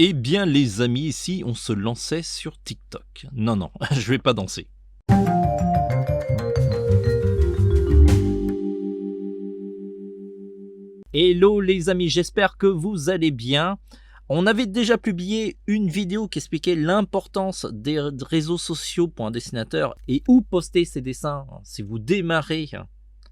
Eh bien les amis, ici on se lançait sur TikTok. Non, non, je vais pas danser. Hello les amis, j'espère que vous allez bien. On avait déjà publié une vidéo qui expliquait l'importance des réseaux sociaux pour un dessinateur et où poster ses dessins si vous démarrez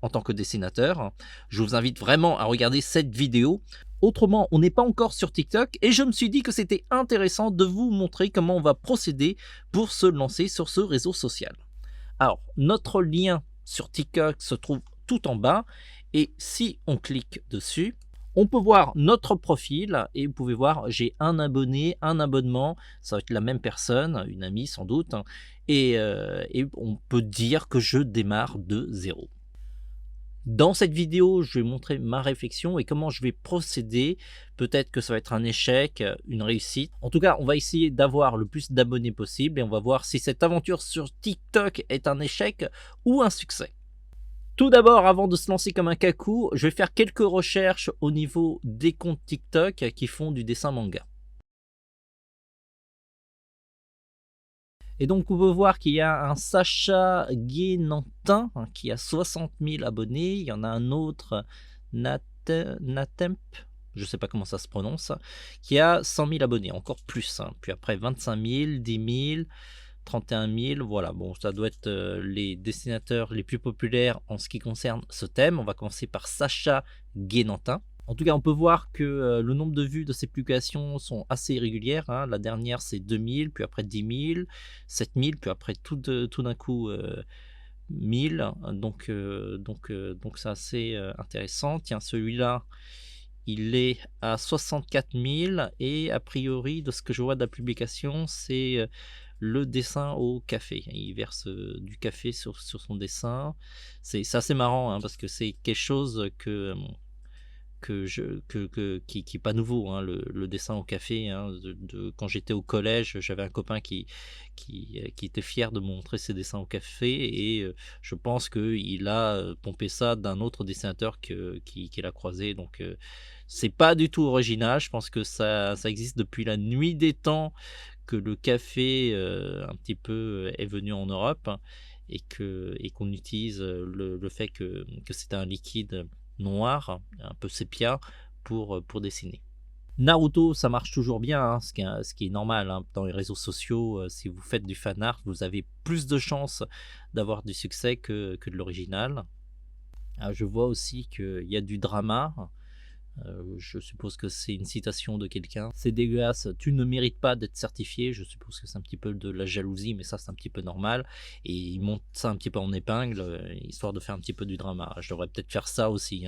en tant que dessinateur. Je vous invite vraiment à regarder cette vidéo. Autrement, on n'est pas encore sur TikTok et je me suis dit que c'était intéressant de vous montrer comment on va procéder pour se lancer sur ce réseau social. Alors, notre lien sur TikTok se trouve tout en bas et si on clique dessus, on peut voir notre profil et vous pouvez voir, j'ai un abonné, un abonnement, ça va être la même personne, une amie sans doute, et on peut dire que je démarre de zéro. Dans cette vidéo, je vais montrer ma réflexion et comment je vais procéder. Peut-être que ça va être un échec, une réussite. En tout cas, on va essayer d'avoir le plus d'abonnés possible et on va voir si cette aventure sur TikTok est un échec ou un succès. Tout d'abord, avant de se lancer comme un cacou, je vais faire quelques recherches au niveau des comptes TikTok qui font du dessin manga. Et donc, on peut voir qu'il y a un Sacha Guénantin qui a 60 000 abonnés. Il y en a un autre, Natemp, je ne sais pas comment ça se prononce, qui a 100 000 abonnés, encore plus. Puis après, 25 000, 10 000, 31 000, voilà. Bon, ça doit être les dessinateurs les plus populaires en ce qui concerne ce thème. On va commencer par Sacha Guénantin. En tout cas, on peut voir que le nombre de vues de ces publications sont assez irrégulières. La dernière, c'est 2000, puis après 10 000, 7000, puis après tout d'un coup 1000. Donc c'est assez intéressant. Tiens, celui-là, il est à 64 000 et a priori, de ce que je vois de la publication, c'est le dessin au café. Il verse du café sur son dessin. C'est assez marrant parce que c'est quelque chose qui est pas nouveau, le dessin au café. Quand j'étais au collège, j'avais un copain qui était fier de montrer ses dessins au café et je pense qu'il a pompé ça d'un autre dessinateur qu'il a croisé. Donc c'est pas du tout original. Je pense que ça existe depuis la nuit des temps, que le café un petit peu est venu en Europe et qu'on utilise le fait que c'est un liquide noir, un peu sépia, pour dessiner. Naruto, ça marche toujours bien, ce qui est normal dans les réseaux sociaux. Si vous faites du fan art, vous avez plus de chances d'avoir du succès que de l'original. Je vois aussi qu'il y a du drama. Je suppose que c'est une citation de quelqu'un. C'est dégueulasse, tu ne mérites pas d'être certifié. Je suppose que c'est un petit peu de la jalousie, mais ça c'est un petit peu normal. Et il monte ça un petit peu en épingle, histoire de faire un petit peu du drama. Je devrais peut-être faire ça aussi.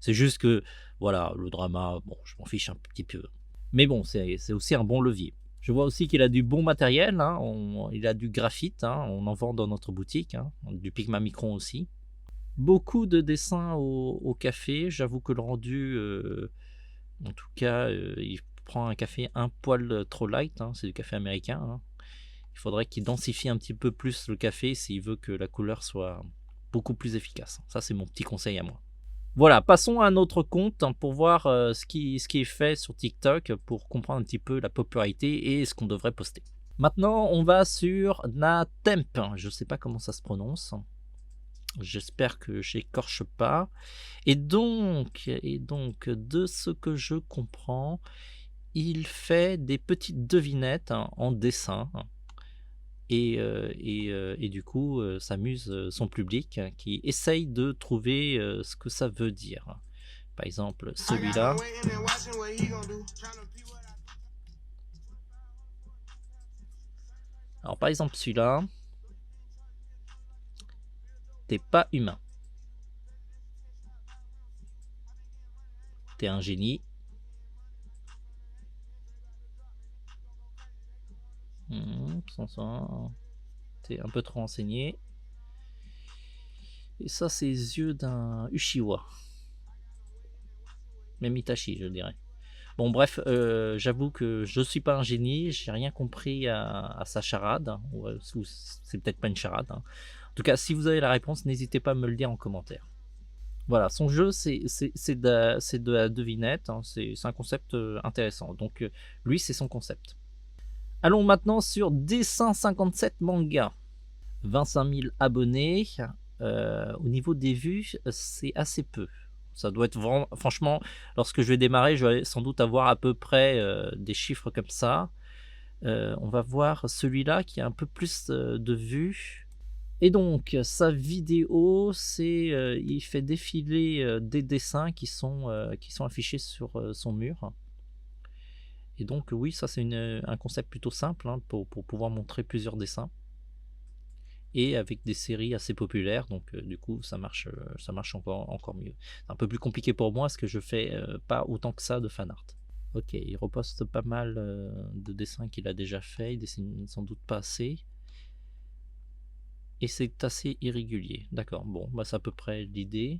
C'est juste que, voilà, le drama, bon, je m'en fiche un petit peu. Mais bon, c'est aussi un bon levier. Je vois aussi qu'il a du bon matériel. Il a du graphite, on en vend dans notre boutique. Du Pigma Micron aussi. Beaucoup de dessins au café. J'avoue que le rendu, en tout cas, il prend un café un poil trop light. C'est du café américain. Il faudrait qu'il densifie un petit peu plus le café s'il veut que la couleur soit beaucoup plus efficace. Ça, c'est mon petit conseil à moi. Voilà, passons à un autre compte pour voir ce qui est fait sur TikTok pour comprendre un petit peu la popularité et ce qu'on devrait poster. Maintenant, on va sur Natemp. Je ne sais pas comment ça se prononce. J'espère que j'écorche pas. Et donc, de ce que je comprends, il fait des petites devinettes en dessin et du coup s'amuse son public qui essaye de trouver ce que ça veut dire. Par exemple, celui-là. Alors par exemple celui-là, t'es pas humain. T'es un génie. T'es un peu trop enseigné. Et ça, c'est les yeux d'un Uchiwa. Même Itachi, je dirais. Bon, bref, j'avoue que je suis pas un génie, j'ai rien compris à sa charade. Ou c'est peut-être pas une charade. En tout cas, si vous avez la réponse, n'hésitez pas à me le dire en commentaire. Voilà, son jeu, c'est de la devinette, hein, c'est un concept intéressant. Donc, lui, c'est son concept. Allons maintenant sur Dessin 57 Manga. 25 000 abonnés. Au niveau des vues, c'est assez peu. Ça doit être vraiment, franchement, lorsque je vais démarrer, je vais sans doute avoir à peu près des chiffres comme ça. On va voir celui-là qui a un peu plus de vues. Et donc, sa vidéo, c'est il fait défiler des dessins qui sont affichés sur son mur. Et donc, oui, ça, c'est un concept plutôt simple, hein, pour pouvoir montrer plusieurs dessins. Et avec des séries assez populaires, donc du coup, ça marche encore mieux. C'est un peu plus compliqué pour moi parce que je fais pas autant que ça de fan art. Ok, il reposte pas mal de dessins qu'il a déjà fait, il dessine sans doute pas assez. Et c'est assez irrégulier. D'accord, bon, bah c'est à peu près l'idée.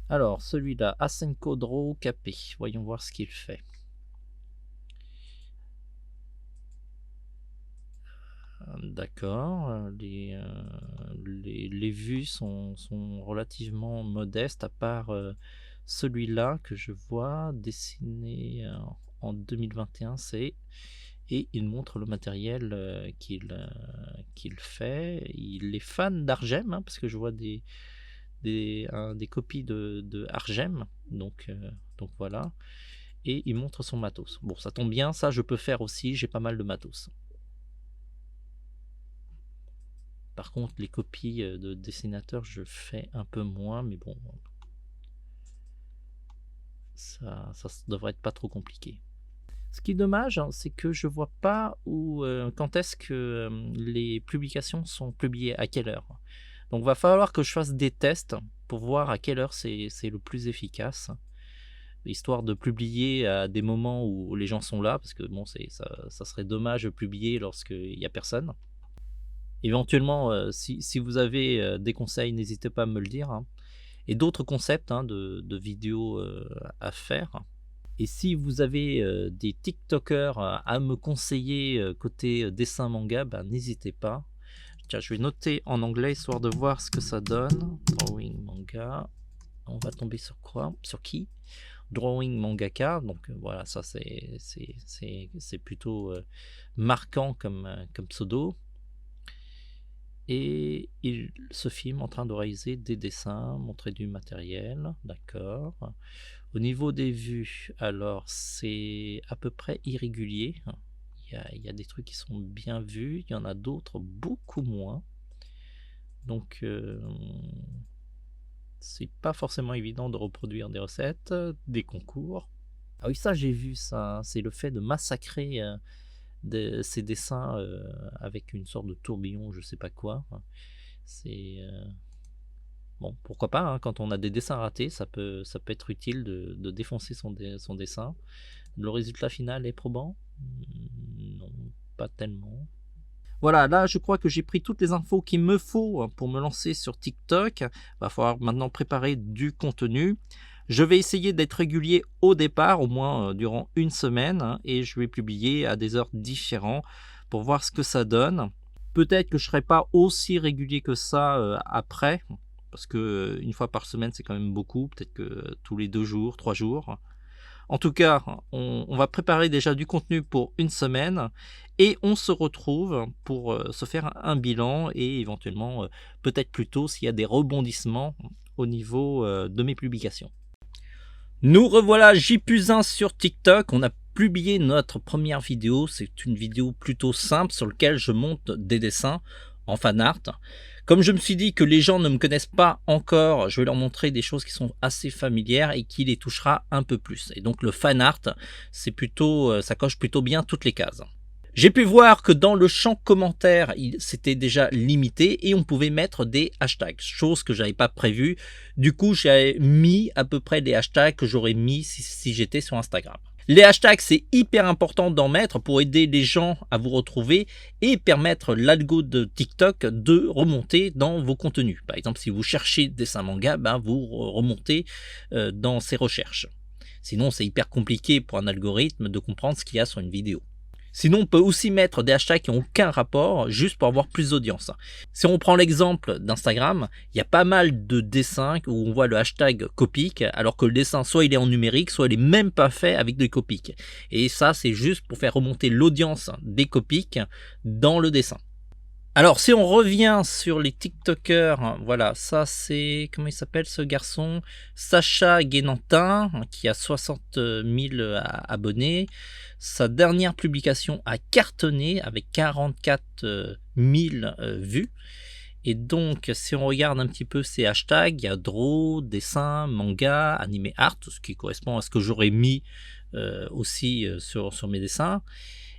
Alors, celui-là, Asenko Draw Capé. Voyons voir ce qu'il fait. D'accord, les vues sont relativement modestes, à part celui-là que je vois dessiné en 2021, et il montre le matériel qu'il fait. Il est fan d'Argem, hein, parce que je vois des copies de Argem, donc voilà, et il montre son matos. Bon, ça tombe bien, ça je peux faire aussi, j'ai pas mal de matos. Par contre, les copies de dessinateurs, je fais un peu moins, mais bon, ça devrait être pas trop compliqué. Ce qui est dommage, hein, c'est que je vois pas quand est-ce que les publications sont publiées, à quelle heure. Donc, va falloir que je fasse des tests pour voir à quelle heure c'est le plus efficace, histoire de publier à des moments où les gens sont là, parce que bon, ça serait dommage de publier lorsqu'il n'y a personne. Éventuellement, si vous avez des conseils, n'hésitez pas à me le dire, hein. Et d'autres concepts, hein, de vidéos à faire. Et si vous avez des TikTokers à me conseiller côté dessin manga, ben, n'hésitez pas. Tiens, je vais noter en anglais histoire de voir ce que ça donne. Drawing manga. On va tomber sur quoi? Sur qui? Drawing mangaka. Donc voilà, ça c'est plutôt marquant comme pseudo. Et il se filme en train de réaliser des dessins, montrer du matériel, d'accord. Au niveau des vues, alors c'est à peu près irrégulier. Il y a des trucs qui sont bien vus, il y en a d'autres beaucoup moins. Donc c'est pas forcément évident de reproduire des recettes, des concours. Ah oui, ça j'ai vu ça, c'est le fait de massacrer ces dessins avec une sorte de tourbillon, je sais pas quoi. C'est bon, pourquoi pas, hein, quand on a des dessins ratés, ça peut être utile de défoncer son dessin. Le résultat final est probant? Non, pas tellement. Voilà, là je crois que j'ai pris toutes les infos qu'il me faut pour me lancer sur TikTok. Va falloir maintenant préparer du contenu. Je vais essayer d'être régulier au départ, au moins durant une semaine, hein, et je vais publier à des heures différentes pour voir ce que ça donne. Peut-être que je ne serai pas aussi régulier que ça après, parce que une fois par semaine c'est quand même beaucoup, peut-être que tous les 2 jours, 3 jours. En tout cas, on va préparer déjà du contenu pour une semaine et on se retrouve pour se faire un bilan et éventuellement peut-être plus tôt s'il y a des rebondissements au niveau de mes publications. Nous revoilà J+1 sur TikTok. On a publié notre première vidéo. C'est une vidéo plutôt simple sur laquelle je monte des dessins en fan art. Comme je me suis dit que les gens ne me connaissent pas encore, je vais leur montrer des choses qui sont assez familières et qui les touchera un peu plus. Et donc le fan art, c'est plutôt, ça coche plutôt bien toutes les cases. J'ai pu voir que dans le champ commentaire, c'était déjà limité et on pouvait mettre des hashtags, chose que j'avais pas prévue. Du coup, j'ai mis à peu près les hashtags que j'aurais mis si j'étais sur Instagram. Les hashtags, c'est hyper important d'en mettre pour aider les gens à vous retrouver et permettre l'algo de TikTok de remonter dans vos contenus. Par exemple, si vous cherchez dessin manga, ben vous remontez dans ces recherches. Sinon, c'est hyper compliqué pour un algorithme de comprendre ce qu'il y a sur une vidéo. Sinon, on peut aussi mettre des hashtags qui n'ont aucun rapport, juste pour avoir plus d'audience. Si on prend l'exemple d'Instagram, il y a pas mal de dessins où on voit le hashtag Copic, alors que le dessin, soit il est en numérique, soit il est même pas fait avec des Copic. Et ça, c'est juste pour faire remonter l'audience des Copic dans le dessin. Alors, si on revient sur les TikTokers, voilà, ça c'est, comment il s'appelle ce garçon? Sacha Guénantin, qui a 60 000 abonnés. Sa dernière publication a cartonné avec 44 000 vues. Et donc, si on regarde un petit peu ces hashtags, il y a draw, dessin, manga, animé art, ce qui correspond à ce que j'aurais mis aussi sur mes dessins.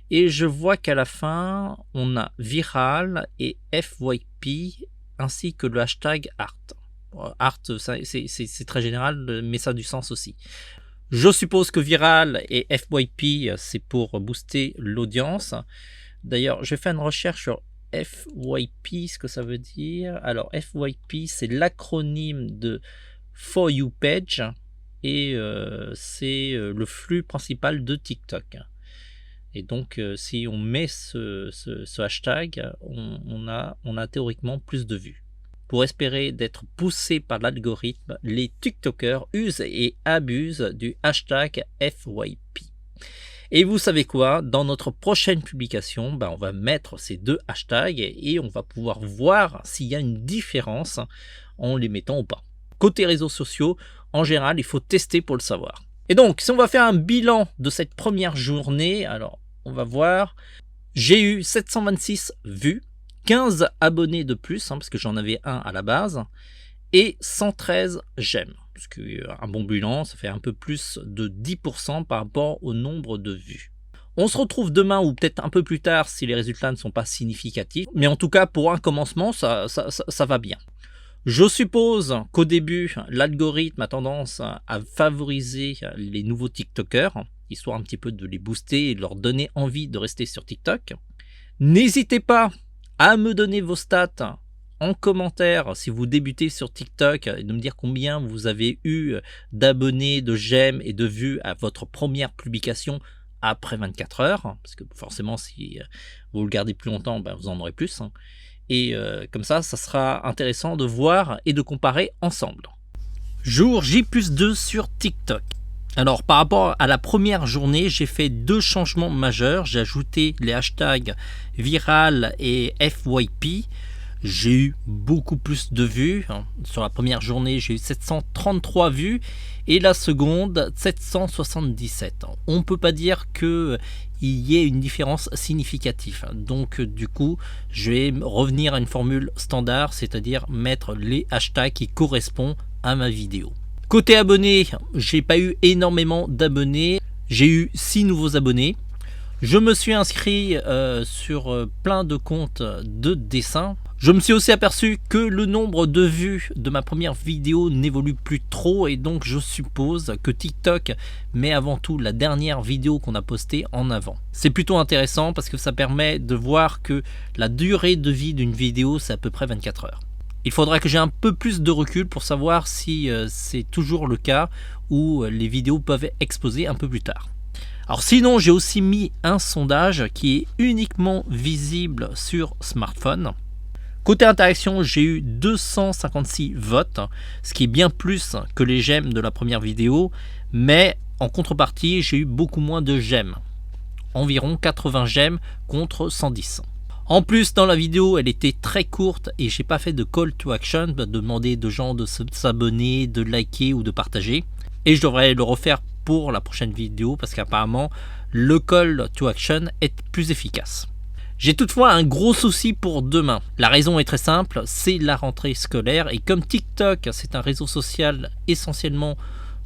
Et je vois qu'à la fin, on a viral et FYP ainsi que le hashtag art. Art, c'est très général, mais ça a du sens aussi. Je suppose que viral et FYP, c'est pour booster l'audience. D'ailleurs, je vais faire une recherche sur FYP, ce que ça veut dire. Alors, FYP, c'est l'acronyme de For You Page et c'est le flux principal de TikTok. Et donc, si on met ce hashtag, on a théoriquement plus de vues. Pour espérer d'être poussé par l'algorithme, les TikTokers usent et abusent du hashtag FYP. Et vous savez quoi? Dans notre prochaine publication, on va mettre ces deux hashtags et on va pouvoir voir s'il y a une différence en les mettant ou pas. Côté réseaux sociaux, en général, il faut tester pour le savoir. Et donc, si on va faire un bilan de cette première journée, alors on va voir, j'ai eu 726 vues, 15 abonnés de plus, parce que j'en avais un à la base, et 113 j'aime. Parce qu'un bon bilan, ça fait un peu plus de 10% par rapport au nombre de vues. On se retrouve demain ou peut-être un peu plus tard si les résultats ne sont pas significatifs. Mais en tout cas, pour un commencement, ça va bien. Je suppose qu'au début, l'algorithme a tendance à favoriser les nouveaux TikTokers, histoire un petit peu de les booster et de leur donner envie de rester sur TikTok. N'hésitez pas à me donner vos stats en commentaire si vous débutez sur TikTok et de me dire combien vous avez eu d'abonnés, de j'aime et de vues à votre première publication après 24 heures. Parce que forcément, si vous le gardez plus longtemps, vous en aurez plus. Et comme ça sera intéressant de voir et de comparer ensemble. Jour J+2 sur TikTok. Alors par rapport à la première journée, j'ai fait deux changements majeurs. J'ai ajouté les hashtags viral et FYP. J'ai eu beaucoup plus de vues. Sur la première journée, j'ai eu 733 vues et la seconde 777. On ne peut pas dire qu'il y ait une différence significative. Donc du coup, je vais revenir à une formule standard, c'est-à-dire mettre les hashtags qui correspondent à ma vidéo. Côté abonnés, j'ai pas eu énormément d'abonnés. J'ai eu 6 nouveaux abonnés. Je me suis inscrit sur plein de comptes de dessin. Je me suis aussi aperçu que le nombre de vues de ma première vidéo n'évolue plus trop et donc je suppose que TikTok met avant tout la dernière vidéo qu'on a postée en avant. C'est plutôt intéressant parce que ça permet de voir que la durée de vie d'une vidéo c'est à peu près 24 heures. Il faudra que j'ai un peu plus de recul pour savoir si c'est toujours le cas ou les vidéos peuvent exploser un peu plus tard. Alors sinon, j'ai aussi mis un sondage qui est uniquement visible sur smartphone. Côté interaction, j'ai eu 256 votes, ce qui est bien plus que les j'aime de la première vidéo, mais en contrepartie, j'ai eu beaucoup moins de j'aime. Environ 80 j'aime contre 110. En plus, dans la vidéo, elle était très courte et j'ai pas fait de call to action, de demander aux gens de s'abonner, de liker ou de partager. Et je devrais le refaire pour la prochaine vidéo parce qu'apparemment, le call to action est plus efficace. J'ai toutefois un gros souci pour demain. La raison est très simple, c'est la rentrée scolaire et comme TikTok c'est un réseau social essentiellement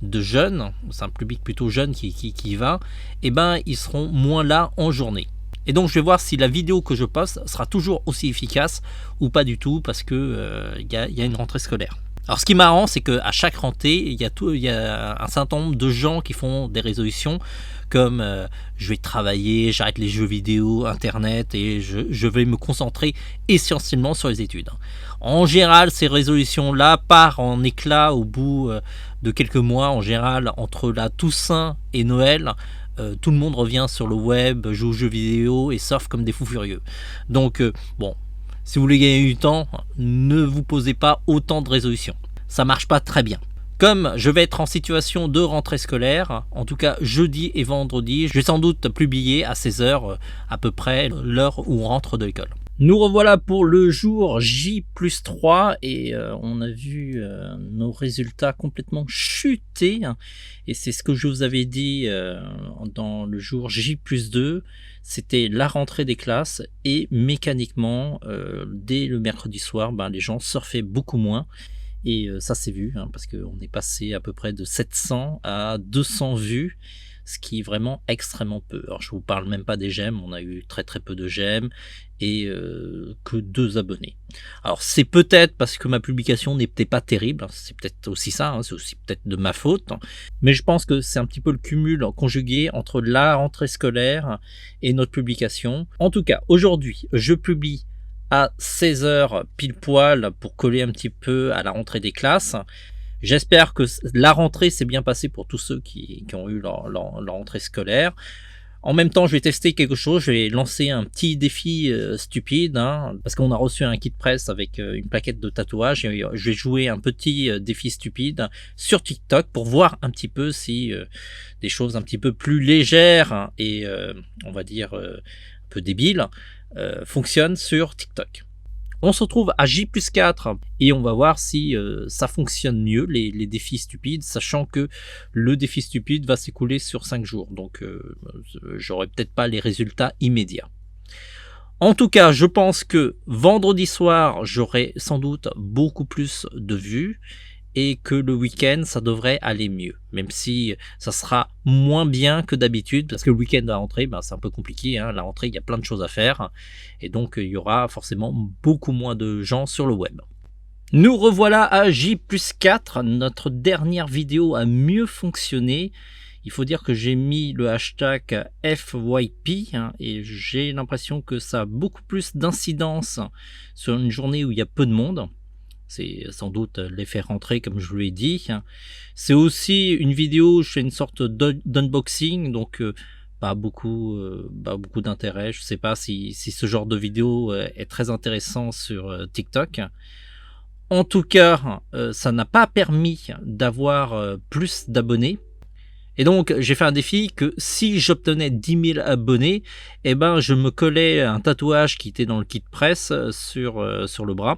de jeunes, c'est un public plutôt jeune qui y va, et ils seront moins là en journée. Et donc je vais voir si la vidéo que je poste sera toujours aussi efficace ou pas du tout parce que y a une rentrée scolaire. Alors ce qui est marrant, c'est qu'à chaque rentrée, il y a un certain nombre de gens qui font des résolutions comme je vais travailler, j'arrête les jeux vidéo, internet et je vais me concentrer essentiellement sur les études. En général, ces résolutions-là partent en éclats au bout de quelques mois. En général, entre la Toussaint et Noël, tout le monde revient sur le web, joue aux jeux vidéo et surfe comme des fous furieux. Donc bon, si vous voulez gagner du temps, ne vous posez pas autant de résolutions. Ça marche pas très bien. Comme je vais être en situation de rentrée scolaire, en tout cas jeudi et vendredi, je vais sans doute publier à 16h à peu près l'heure où on rentre de l'école. Nous revoilà pour le jour J+3 et on a vu nos résultats complètement chuter. Et c'est ce que je vous avais dit dans le jour J+2. C'était la rentrée des classes et mécaniquement, dès le mercredi soir, les gens surfaient beaucoup moins. Et ça s'est vu, parce qu'on est passé à peu près de 700 à 200 vues, ce qui est vraiment extrêmement peu. Alors je vous parle même pas des j'aime, on a eu très très peu de j'aime et que 2 abonnés. Alors c'est peut-être parce que ma publication n'était pas terrible, c'est peut-être aussi ça, c'est aussi peut-être de ma faute, mais je pense que c'est un petit peu le cumul conjugué entre la rentrée scolaire et notre publication. En tout cas, aujourd'hui, je publie à 16h pile poil pour coller un petit peu à la rentrée des classes. J'espère que la rentrée s'est bien passée pour tous ceux qui ont eu leur rentrée scolaire. En même temps, je vais tester quelque chose, je vais lancer un petit défi stupide, parce qu'on a reçu un kit presse avec une plaquette de tatouage, et je vais jouer un petit défi stupide sur TikTok pour voir un petit peu si des choses un petit peu plus légères et on va dire un peu débiles fonctionnent sur TikTok. On se retrouve à J+4 et on va voir si ça fonctionne mieux, les défis stupides, sachant que le défi stupide va s'écouler sur 5 jours. Donc j'aurai peut-être pas les résultats immédiats. En tout cas, je pense que vendredi soir, j'aurai sans doute beaucoup plus de vues et que le week-end, ça devrait aller mieux. Même si ça sera moins bien que d'habitude, parce que le week-end à la rentrée, c'est un peu compliqué. La rentrée, il y a plein de choses à faire. Et donc, il y aura forcément beaucoup moins de gens sur le web. Nous revoilà à J+4. Notre dernière vidéo a mieux fonctionné. Il faut dire que j'ai mis le hashtag FYP et j'ai l'impression que ça a beaucoup plus d'incidence sur une journée où il y a peu de monde. C'est sans doute l'effet rentrée, comme je vous l'ai dit. C'est aussi une vidéo où je fais une sorte d'unboxing, donc pas beaucoup d'intérêt. Je ne sais pas si ce genre de vidéo est très intéressant sur TikTok. En tout cas, ça n'a pas permis d'avoir plus d'abonnés. Et donc, j'ai fait un défi que si j'obtenais 10 000 abonnés, je me collais un tatouage qui était dans le kit presse sur le bras.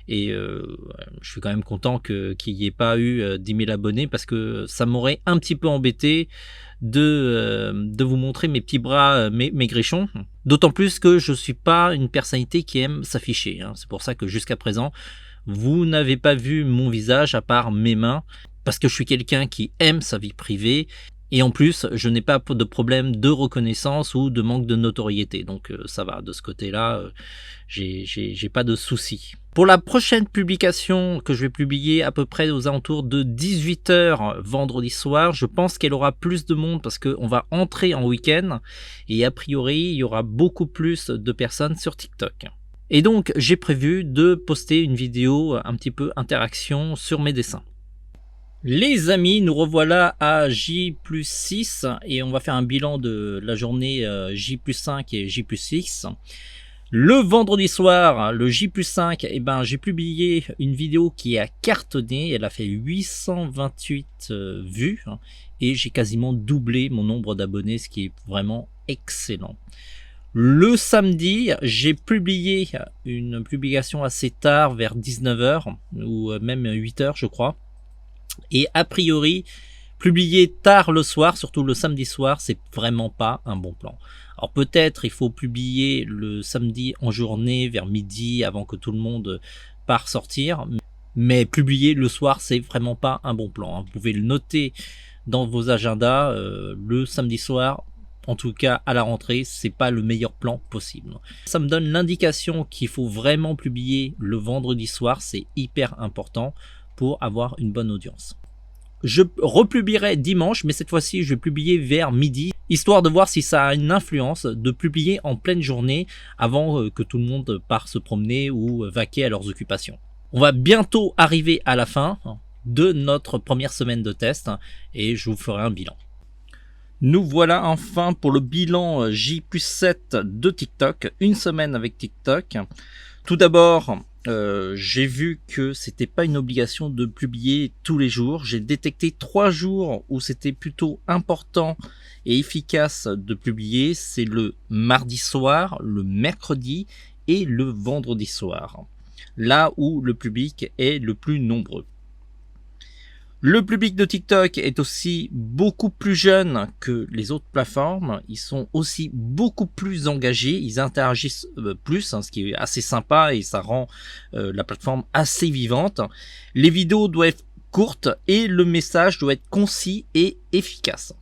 Et je suis quand même content qu'il n'y ait pas eu 10 000 abonnés parce que ça m'aurait un petit peu embêté de vous montrer mes petits bras maigrichons. D'autant plus que je ne suis pas une personnalité qui aime s'afficher. C'est pour ça que jusqu'à présent, vous n'avez pas vu mon visage à part mes mains. Parce que je suis quelqu'un qui aime sa vie privée. Et en plus, je n'ai pas de problème de reconnaissance ou de manque de notoriété. Donc ça va, de ce côté-là, j'ai pas de soucis. Pour la prochaine publication que je vais publier à peu près aux alentours de 18h vendredi soir, je pense qu'elle aura plus de monde parce qu'on va entrer en week-end. Et a priori, il y aura beaucoup plus de personnes sur TikTok. Et donc, j'ai prévu de poster une vidéo un petit peu interaction sur mes dessins. Les amis, nous revoilà à J+6 et on va faire un bilan de la journée J+5 et J+6. Le vendredi soir, le J+5, j'ai publié une vidéo qui a cartonné, elle a fait 828 vues et j'ai quasiment doublé mon nombre d'abonnés, ce qui est vraiment excellent. Le samedi, j'ai publié une publication assez tard, vers 19h ou même 8h je crois. Et a priori, publier tard le soir, surtout le samedi soir, c'est vraiment pas un bon plan. Alors peut-être il faut publier le samedi en journée, vers midi, avant que tout le monde part sortir. Mais publier le soir, c'est vraiment pas un bon plan. Vous pouvez le noter dans vos agendas. Le samedi soir, en tout cas à la rentrée, c'est pas le meilleur plan possible. Ça me donne l'indication qu'il faut vraiment publier le vendredi soir, c'est hyper important pour avoir une bonne audience. Je republierai dimanche, mais cette fois-ci, je vais publier vers midi, histoire de voir si ça a une influence de publier en pleine journée avant que tout le monde parte se promener ou vaquer à leurs occupations. On va bientôt arriver à la fin de notre première semaine de test et je vous ferai un bilan. Nous voilà enfin pour le bilan J+7 de TikTok, une semaine avec TikTok. Tout d'abord, j'ai vu que c'était pas une obligation de publier tous les jours. J'ai détecté 3 jours où c'était plutôt important et efficace de publier. C'est le mardi soir, le mercredi et le vendredi soir. Là où le public est le plus nombreux. Le public de TikTok est aussi beaucoup plus jeune que les autres plateformes. Ils sont aussi beaucoup plus engagés. Ils interagissent plus, ce qui est assez sympa et ça rend la plateforme assez vivante. Les vidéos doivent être courtes et le message doit être concis et efficace.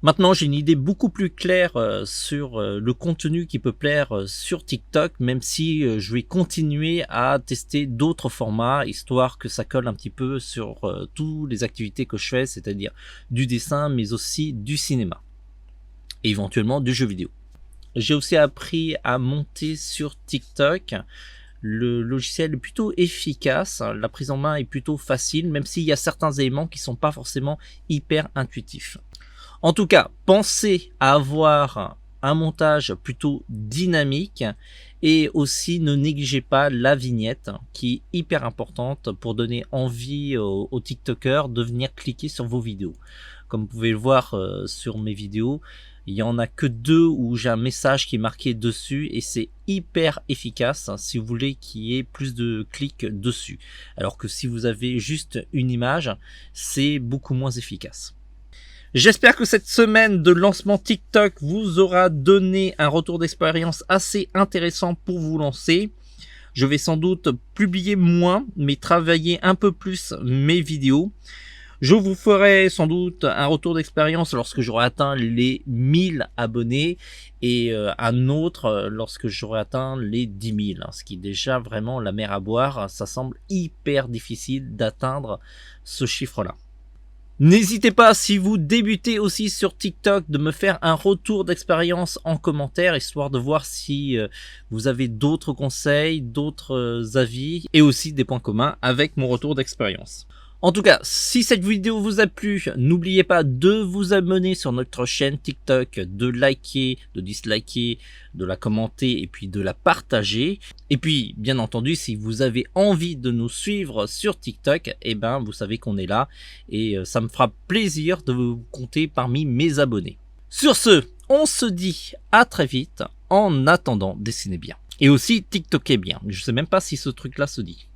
Maintenant, j'ai une idée beaucoup plus claire sur le contenu qui peut plaire sur TikTok, même si je vais continuer à tester d'autres formats, histoire que ça colle un petit peu sur toutes les activités que je fais, c'est-à-dire du dessin, mais aussi du cinéma, et éventuellement du jeu vidéo. J'ai aussi appris à monter sur TikTok. Le logiciel est plutôt efficace, la prise en main est plutôt facile, même s'il y a certains éléments qui sont pas forcément hyper intuitifs. En tout cas, pensez à avoir un montage plutôt dynamique et aussi ne négligez pas la vignette qui est hyper importante pour donner envie aux TikTokers de venir cliquer sur vos vidéos. Comme vous pouvez le voir sur mes vidéos, il y en a que 2 où j'ai un message qui est marqué dessus et c'est hyper efficace si vous voulez qu'il y ait plus de clics dessus. Alors que si vous avez juste une image, c'est beaucoup moins efficace. J'espère que cette semaine de lancement TikTok vous aura donné un retour d'expérience assez intéressant pour vous lancer. Je vais sans doute publier moins, mais travailler un peu plus mes vidéos. Je vous ferai sans doute un retour d'expérience lorsque j'aurai atteint les 1000 abonnés et un autre lorsque j'aurai atteint les 10 000. Ce qui est déjà vraiment la mer à boire. Ça semble hyper difficile d'atteindre ce chiffre-là. N'hésitez pas, si vous débutez aussi sur TikTok, de me faire un retour d'expérience en commentaire, histoire de voir si vous avez d'autres conseils, d'autres avis et aussi des points communs avec mon retour d'expérience. En tout cas, si cette vidéo vous a plu, n'oubliez pas de vous abonner sur notre chaîne TikTok, de liker, de disliker, de la commenter et puis de la partager. Et puis, bien entendu, si vous avez envie de nous suivre sur TikTok, eh ben, vous savez qu'on est là et ça me fera plaisir de vous compter parmi mes abonnés. Sur ce, on se dit à très vite. En attendant, dessinez bien. Et aussi, TikTokez bien. Je sais même pas si ce truc-là se dit.